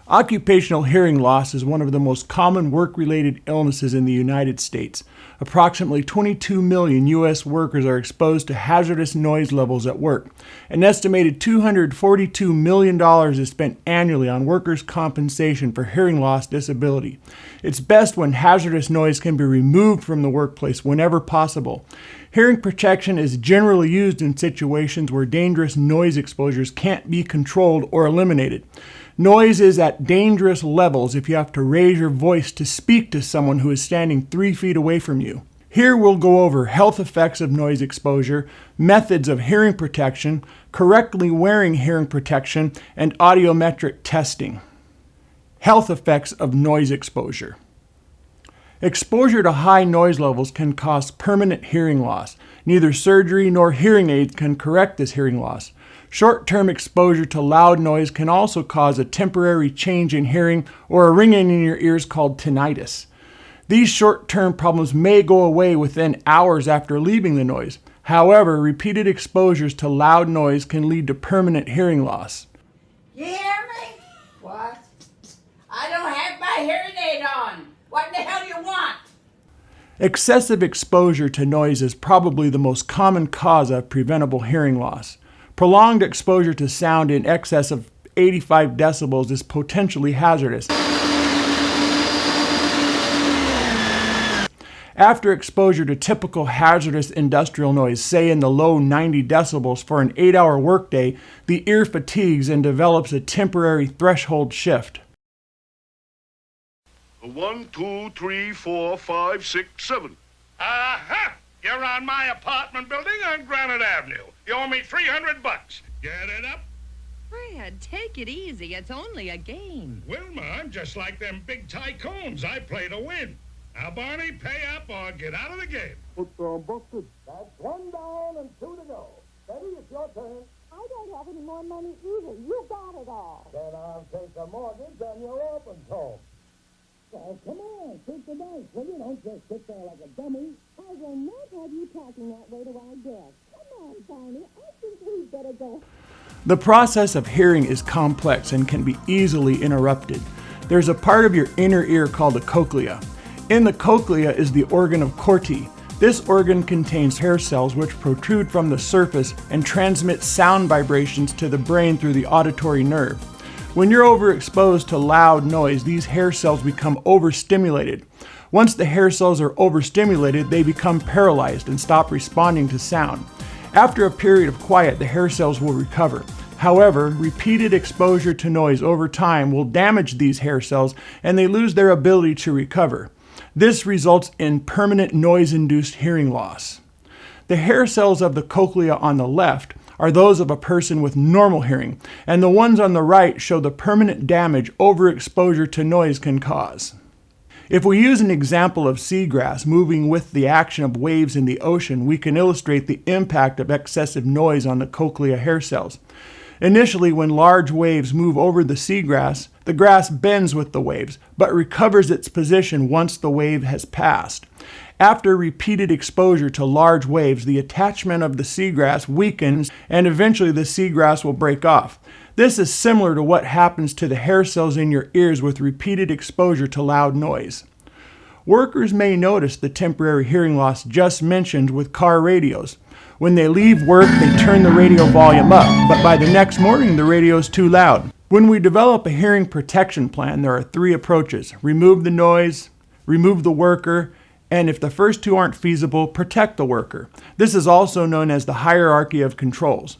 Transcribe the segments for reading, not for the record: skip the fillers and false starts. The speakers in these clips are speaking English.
Occupational hearing loss is one of the most common work-related illnesses in the United States. Approximately 22 million U.S. workers are exposed to hazardous noise levels at work. An estimated $242 million is spent annually on workers' compensation for hearing loss disability. It's best when hazardous noise can be removed from the workplace whenever possible. Hearing protection is generally used in situations where dangerous noise exposures can't be controlled or eliminated. Noise is at dangerous levels if you have to raise your voice to speak to someone who is standing 3 feet away from you. Here we'll go over health effects of noise exposure, methods of hearing protection, correctly wearing hearing protection, and audiometric testing. Health effects of noise exposure. Exposure to high noise levels can cause permanent hearing loss. Neither surgery nor hearing aids can correct this hearing loss. Short-term exposure to loud noise can also cause a temporary change in hearing or a ringing in your ears called tinnitus. These short-term problems may go away within hours after leaving the noise. However, repeated exposures to loud noise can lead to permanent hearing loss. You hear me? What? I don't have my hearing aid on. What in the hell do you want? Excessive exposure to noise is probably the most common cause of preventable hearing loss. Prolonged exposure to sound in excess of 85 decibels is potentially hazardous. After exposure to typical hazardous industrial noise, say in the low 90 decibels for an 8-hour workday, the ear fatigues and develops a temporary threshold shift. 1, 2, 3, 4, 5, 6, 7. Aha! You're on my apartment building on Granite Avenue. You owe me $300. Get it up? Fred, take it easy. It's only a game. Wilma, I'm just like them big tycoons. I play to win. Now, Barney, pay up or get out of the game. Busted. That's 1 down and 2 to go. Betty, it's your turn. I don't have any more money either. You got it all. Then I'll take a mortgage on your orphan's home. Well, come on, take the dice, will you? Don't just sit there like a dummy. I will not have you talking that way to our guests. Come on, Barney. I think we'd better go. The process of hearing is complex and can be easily interrupted. There's a part of your inner ear called the cochlea. In the cochlea is the organ of Corti. This organ contains hair cells which protrude from the surface and transmit sound vibrations to the brain through the auditory nerve. When you're overexposed to loud noise, these hair cells become overstimulated. Once the hair cells are overstimulated, they become paralyzed and stop responding to sound. After a period of quiet, the hair cells will recover. However, repeated exposure to noise over time will damage these hair cells and they lose their ability to recover. This results in permanent noise-induced hearing loss. The hair cells of the cochlea on the left are those of a person with normal hearing, and the ones on the right show the permanent damage overexposure to noise can cause. If we use an example of seagrass moving with the action of waves in the ocean, we can illustrate the impact of excessive noise on the cochlea hair cells. Initially, when large waves move over the seagrass, the grass bends with the waves, but recovers its position once the wave has passed. After repeated exposure to large waves, the attachment of the seagrass weakens and eventually the seagrass will break off. This is similar to what happens to the hair cells in your ears with repeated exposure to loud noise. Workers may notice the temporary hearing loss just mentioned with car radios. When they leave work, they turn the radio volume up, but by the next morning, the radio is too loud. When we develop a hearing protection plan, there are 3 approaches: remove the noise, remove the worker, and if the first 2 aren't feasible, protect the worker. This is also known as the hierarchy of controls.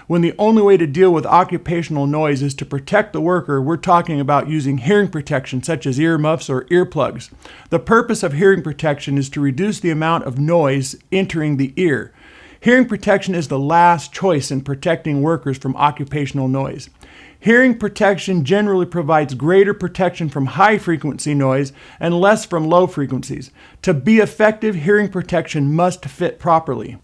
When the only way to deal with occupational noise is to protect the worker, we're talking about using hearing protection such as earmuffs or earplugs. The purpose of hearing protection is to reduce the amount of noise entering the ear. Hearing protection is the last choice in protecting workers from occupational noise. Hearing protection generally provides greater protection from high-frequency noise and less from low frequencies. To be effective, hearing protection must fit properly.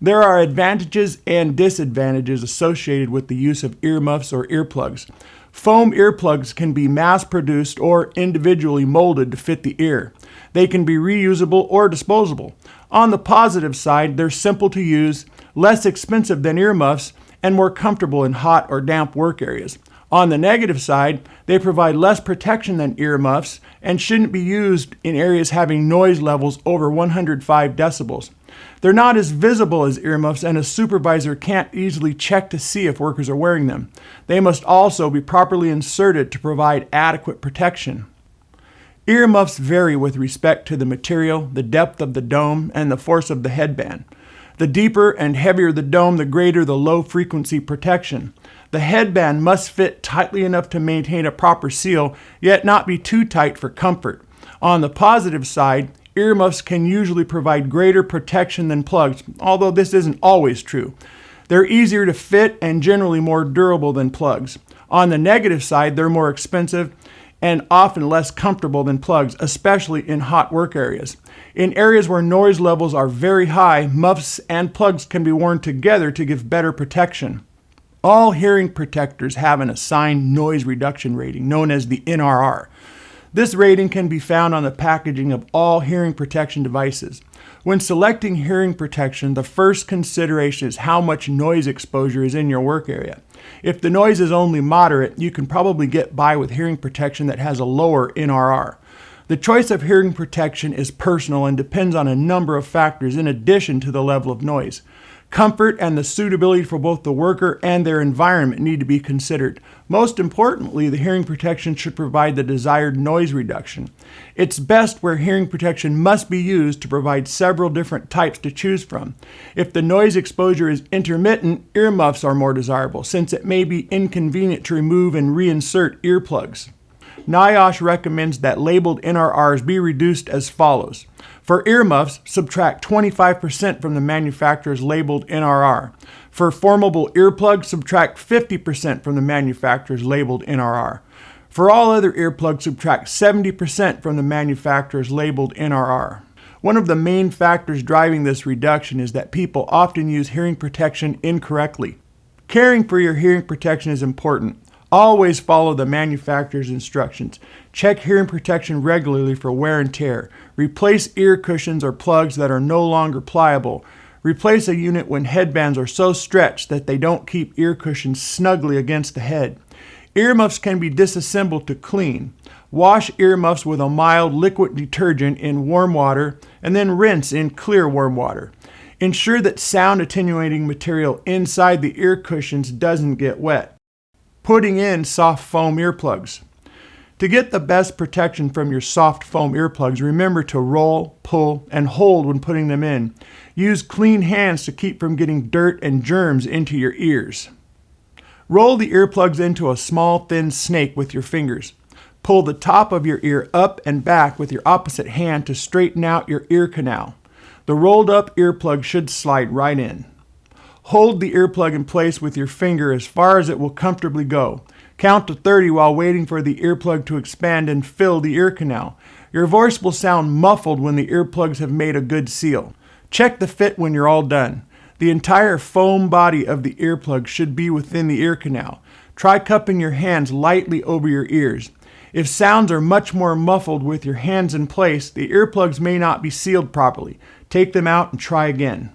There are advantages and disadvantages associated with the use of earmuffs or earplugs. Foam earplugs can be mass-produced or individually molded to fit the ear. They can be reusable or disposable. On the positive side, they're simple to use, less expensive than earmuffs, and more comfortable in hot or damp work areas. On the negative side, they provide less protection than earmuffs and shouldn't be used in areas having noise levels over 105 decibels. They're not as visible as earmuffs, and a supervisor can't easily check to see if workers are wearing them. They must also be properly inserted to provide adequate protection. Earmuffs vary with respect to the material, the depth of the dome, and the force of the headband. The deeper and heavier the dome, the greater the low-frequency protection. The headband must fit tightly enough to maintain a proper seal, yet not be too tight for comfort. On the positive side, earmuffs can usually provide greater protection than plugs, although this isn't always true. They're easier to fit and generally more durable than plugs. On the negative side, they're more expensive and often less comfortable than plugs, especially in hot work areas. In areas where noise levels are very high, muffs and plugs can be worn together to give better protection. All hearing protectors have an assigned noise reduction rating, known as the NRR. This rating can be found on the packaging of all hearing protection devices. When selecting hearing protection, the first consideration is how much noise exposure is in your work area. If the noise is only moderate, you can probably get by with hearing protection that has a lower NRR. The choice of hearing protection is personal and depends on a number of factors in addition to the level of noise. Comfort and the suitability for both the worker and their environment need to be considered. Most importantly, the hearing protection should provide the desired noise reduction. It's best where hearing protection must be used to provide several different types to choose from. If the noise exposure is intermittent, earmuffs are more desirable, since it may be inconvenient to remove and reinsert earplugs. NIOSH recommends that labeled NRRs be reduced as follows. For earmuffs, subtract 25% from the manufacturer's labeled NRR. For formable earplugs, subtract 50% from the manufacturer's labeled NRR. For all other earplugs, subtract 70% from the manufacturer's labeled NRR. One of the main factors driving this reduction is that people often use hearing protection incorrectly. Caring for your hearing protection is important. Always follow the manufacturer's instructions. Check hearing protection regularly for wear and tear. Replace ear cushions or plugs that are no longer pliable. Replace a unit when headbands are so stretched that they don't keep ear cushions snugly against the head. Earmuffs can be disassembled to clean. Wash earmuffs with a mild liquid detergent in warm water and then rinse in clear warm water. Ensure that sound attenuating material inside the ear cushions doesn't get wet. Putting in soft foam earplugs. To get the best protection from your soft foam earplugs, remember to roll, pull, and hold when putting them in. Use clean hands to keep from getting dirt and germs into your ears. Roll the earplugs into a small, thin snake with your fingers. Pull the top of your ear up and back with your opposite hand to straighten out your ear canal. The rolled up earplug should slide right in. Hold the earplug in place with your finger as far as it will comfortably go. Count to 30 while waiting for the earplug to expand and fill the ear canal. Your voice will sound muffled when the earplugs have made a good seal. Check the fit when you're all done. The entire foam body of the earplug should be within the ear canal. Try cupping your hands lightly over your ears. If sounds are much more muffled with your hands in place, the earplugs may not be sealed properly. Take them out and try again.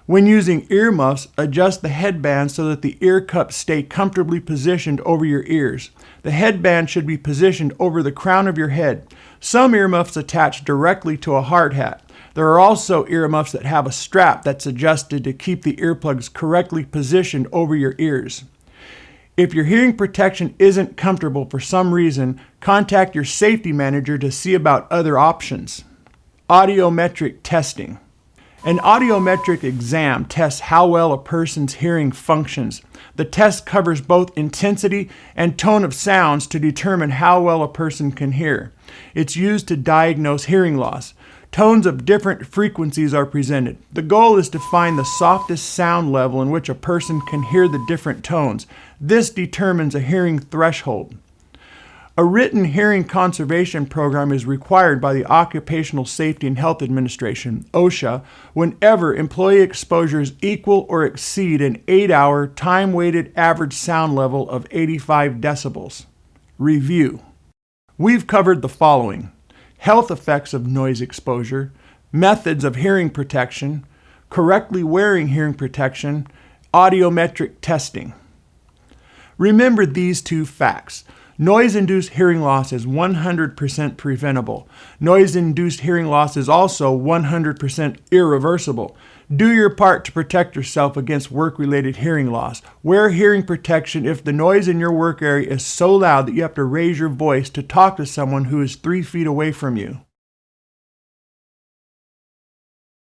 When using earmuffs, adjust the headband so that the ear cups stay comfortably positioned over your ears. The headband should be positioned over the crown of your head. Some earmuffs attach directly to a hard hat. There are also earmuffs that have a strap that's adjusted to keep the earplugs correctly positioned over your ears. If your hearing protection isn't comfortable for some reason, contact your safety manager to see about other options. Audiometric testing. An audiometric exam tests how well a person's hearing functions. The test covers both intensity and tone of sounds to determine how well a person can hear. It's used to diagnose hearing loss. Tones of different frequencies are presented. The goal is to find the softest sound level in which a person can hear the different tones. This determines a hearing threshold. A written hearing conservation program is required by the Occupational Safety and Health Administration, OSHA, whenever employee exposures equal or exceed an 8-hour time-weighted average sound level of 85 decibels. Review. We've covered the following: health effects of noise exposure, methods of hearing protection, correctly wearing hearing protection, audiometric testing. Remember these two facts. Noise-induced hearing loss is 100% preventable. Noise-induced hearing loss is also 100% irreversible. Do your part to protect yourself against work-related hearing loss. Wear hearing protection if the noise in your work area is so loud that you have to raise your voice to talk to someone who is 3 feet away from you.